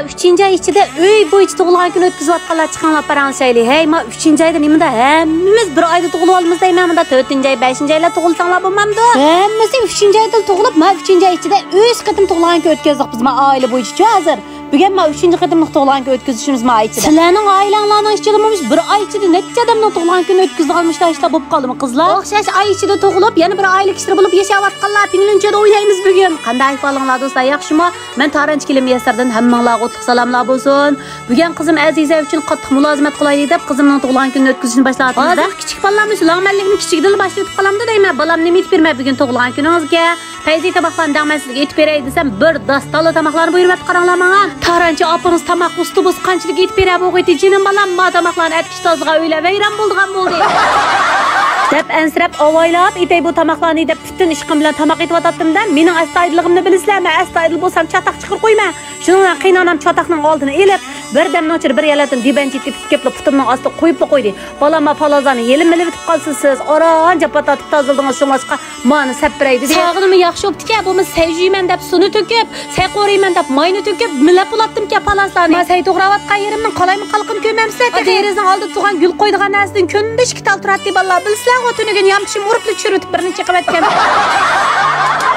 3. ay ichida uy bo'yicha tug'ilgan kun o'tkazayotganlar chiqanlar paranshayli. Hey, ma 3. ayda nimada hammamiz bir oyda tug'ilib olamiz deyman. Bunda 4. ay, 5. aylar tug'ilsanglar bo'lmamdi. Hammasi 3. ayda tug'ilib, ma 3. ay ichida 3 qatim tug'ilgan kun o'tkazdik biz ma oila bo'yicha hozir. Bugun ma 3. qatimlik tug'ilgan kun o'tkazishimiz ma ichida. Sizlarning oilanglarning ichida bir oy ichida necha odamning tug'ilgan kuni o'tkazib olmishlar ishda bo'lib qoldimi qizlar? O'xshash oy ichida tug'ilib, yana bir oila kishilari bo'lib yashayotganlar pinlinchada o'ynaymiz bugun. Qanday ahvolinglar do'stlar, yaxshimi? Men Taranch Kilim Yasardan hammanglarga qutlug' salomlar bo'lsin. Bugun qizim Aziza uchun qattiq mulozimat qilaylik deb qizimning tug'ilgan kunini o'tkazishni boshladik. Hozir kichik bolalarimiz lag'manlikni kichikdan boshlab qolamdi deyman. Bolam nima etib bermay bugun tug'ilgan kuningizga. Payzi tomoqlarni dag'maysizga etib beray desam, bir dastonli tomoqlarni buyurib qaranglar menga. Taranchi opamiz tomoq ustimiz qanchalik etib beradi o'g'iti jinim bolam, ma tomoqlarni atkish tozga o'ylab vayron bo'ldi. Deb ansirab avaylab etay bu tomoqlarni deb butun ishqim bilan tomoq etib o'tatdim-da, mening astoydligimni bilasizlarmi? Astoydil bo'lsam chatoq chiqarib qo'yma. Shundan qiynanam chatoqning oldini elib, birdan nochir bir yalatdan dibanchitib kepli putimning ostiga qo'yib qo'ydi. Balama palazani yelim-milib bitib qolsiz siz. Oran japatatib tozaldingiz shunga mani sapiraydi. Sog'inimi yaxshi o'pdi-ki, bu men sayjiyman deb suni to'kib, sayqoriyman deb mayni to'kib, milab ulatdim-ki palazlarni. Men say to'g'ravatgan yerimning qalaymi qalqin ko'mamsizlar. Derizning oldida turgan gul qo'ydigan narsadan kunda ikki tal turadi ballar. Bilsizlar, o'tunigan yamshim urib tushirib bir necha qavatgan.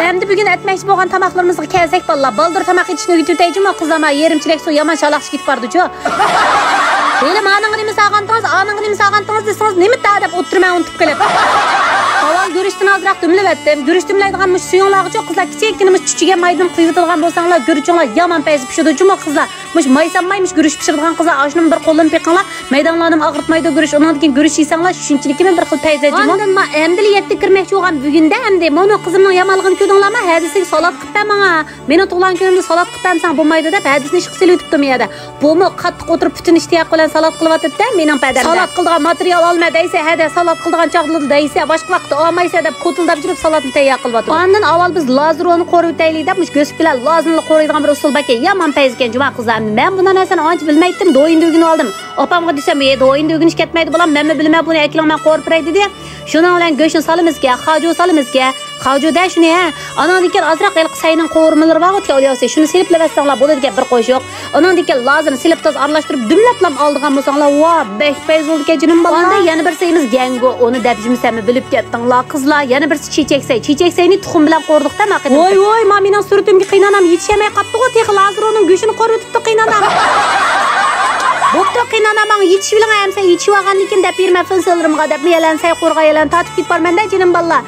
Endi bugun aytmoqchi bo'lgan tomoqlarimizga kelsak ballar, baldir tomoq etishni o'rgataymi qizlar, yerimchilik suv yomon shalaqchi ketib bordi-ku. Beni maning nima saqantingiz, aning nima saqantingiz desangiz, nima ta'dab o'tirmay unutib qilib. Avval go'rishtdan ozroq dumlayotdim. Go'rishtdimlaydigan mush suyunlarga qizlar kichikgina mush chuchiga maydan quyutilgan bo'lsanglar, go'richinglar yomon payz pishadi-ku qizlar. Mush maysanmaymish go'rish pishirgan qizlar, ashnim bir qo'lini piqinglar, maydonlarni og'ritmaydi go'rish, undan keyin go'rish yeysanglar, shunchalikmi bir xil payzajim. Ondan ma endi yetdi kirmoqchi bo'lgan bugunda endi mana qizimning yamalligini ko'rdinglarmi? Hadisiga salat qilib menga. Meni tug'ilgan kunimda salat qilib bersang bo'lmaydi deb hadisni ish qilib o'tibdim yerda. Bumi qattiq o'tirib butun ishtiyoq bilan salat qilyapti-da, mening padamda. Salat qildigan material olma deysa, hada salat qildigan chaqlidi deysa, boshqa vaqtda olmaysa deb ko'tildab yurib salatni tayyor qilyapti. Ondan avval biz lazroni qo'rib o'taylik deb mush go'sht bilan lazni qo'riydigan bir usul baka yomon payz ekan juma qizlarim. Men bundan narsani ancha bilmaydim, do'yin-do'gini oldim. Opamga desam, do'yin-do'gini ish ketmaydi bolam, men bilmay buni aytlang men qo'rpiray dedi. Shuning bilan go'shtni solimizga, xajo solimizga, xajoda shuni anan degan azroq sayning qo'rmalari bor o'tga olyapsiz. Shuni silib lavasanglar bo'ladi degan bir qo'shiq. Anan degan lazini silib toz aralashtirib dumlablam oldigan bo'lsanglar, va bek payz bo'ldi kechinim bolam. Onda yana bir sayimiz gango, uni dabjimsami bilib ketdinglar qizlar. Yana bir chechaksayni tuxum bilan qo'rdiqda maqid. Voy, men mening suratimga qiynanam yetishmay qapti-ku, tex lazroning go'shini qo'ribdi qiynanam. Bo'pti qiynanamang yetish bilan hamsa yetishib olganlikin deb berma finsillarimga deb melansay qo'rg'ayalan tatib ketib bormanda jinim ballar.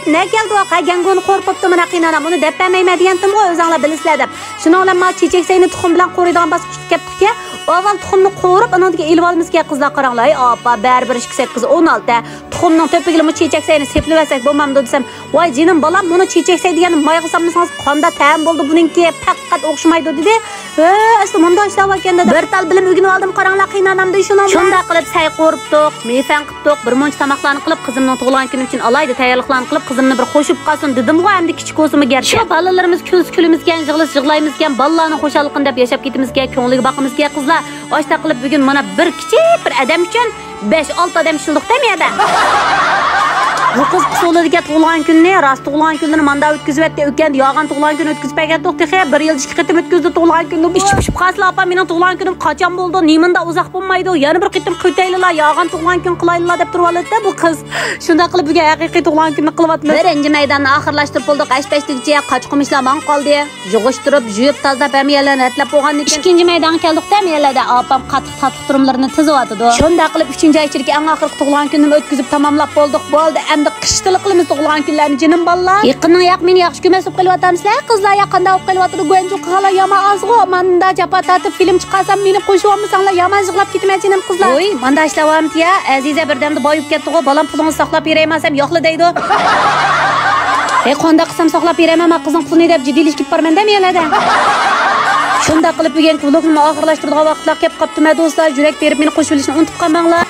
Ne geldi o qagangoni qo'rqibdi mana qiynanam uni deb bermayman degandim ku o'zinglar bilasizlar deb. Shuni bilan men chechaksayni tuxum bilan qo'riydigan bosqich kelibdi-ki, avval tuxumni qo'rib, anandiga elib olmizga qizlar qaranglar. Opa, baribir 2-8 16 tuxumning to'pigini chechaksayni seplib olsak bo'lmamdi desam, voy jinim bolam, buni chechaksay degan mayg'izamsangiz qonda ta'm bo'ldi buningki, faqat o'xshamaydi dedi. Asli bunda ishlab ekan dedi. Bir tal bilim o'rganib oldim qaranglar qiynanamda shuni. Shunda qilib say qo'ribdik, mefan qilibdik, bir muncha tomoqlarni qilib qizimning tug'ilgan kunim uchun alaydi tayyorliklarni qilib qizimni bir qo'shib qolsin dedim-ku, endi kichik o'simi garchi. Shu bolalarimiz kulimizgan, yig'layimizgan, bolalarning xo'shalligini deb yashab ketimizga, ko'ngliga boqimizga qizlar. Oshta qilib bugun mana bir kichik bir odam uchun 5-6 odam shildiq demiyada. Bu kız qısoladiga tug'ilgan kunni, rost tug'ilgan kunini manda o'tkazibdi, o'tganda yog'an tug'ilgan kun o'tkazib bergan to'xtaga 1 yil 2 qitim o'tkazdi tug'ilgan kunni. Ishib qasla opa, mening tug'ilgan kunim qachon bo'ldi? Nimanda uzoq bo'lmaydi. Yana bir qitim qo'taylilar, yog'an tug'ilgan kun qilaylilar deb turib bu qiz. Shunda qilib buga haqiqiy tug'ilgan kunni qilyapmiz. Birinchi maydonni oxirlashtirib bo'ldik. 5-5ligicha qochqimishlar man qoldi. Yig'ishtirib, yuvib, tozalab, hamyalarni atlab bo'lgandan keyin ikkinchi maydonga keldik-da, hamyalarda opam qattiq turumlarini tizyotdi. Shunda qilib 3-oychilik eng oxirgi tug'ilgan kunimni o'tkazib tamomlab bo'ldik. Bo'ldi, endi qishtilik qilamiz tug'ilgan kunlarni jinim ballar. Yaqinning yoq meni yaxshi ko'masib qilyapsizlar. Qizlar yaqinda o'qib qilyapti. Go'nju qala yama azg'o. Menda japa tatib film chiqarsam meni qo'shib olmasanglar yomon yig'lab ketmay jinim qizlar. Voy, menda ishlayapti-ya. Aziza birdamda boyib ketdi-ku. Balam pulini saqlab beraymasam yo'qli deydi. Qanday qilsam saqlab beraman, men qizning pulini deb jiddiylik bormanda miyalada. Shunda qilib bugun vlogni oxirlashtiradigan vaqtlar kelib qopti, do'stlar. Yurak berib meni qo'shib olishni unutib qolmanglar.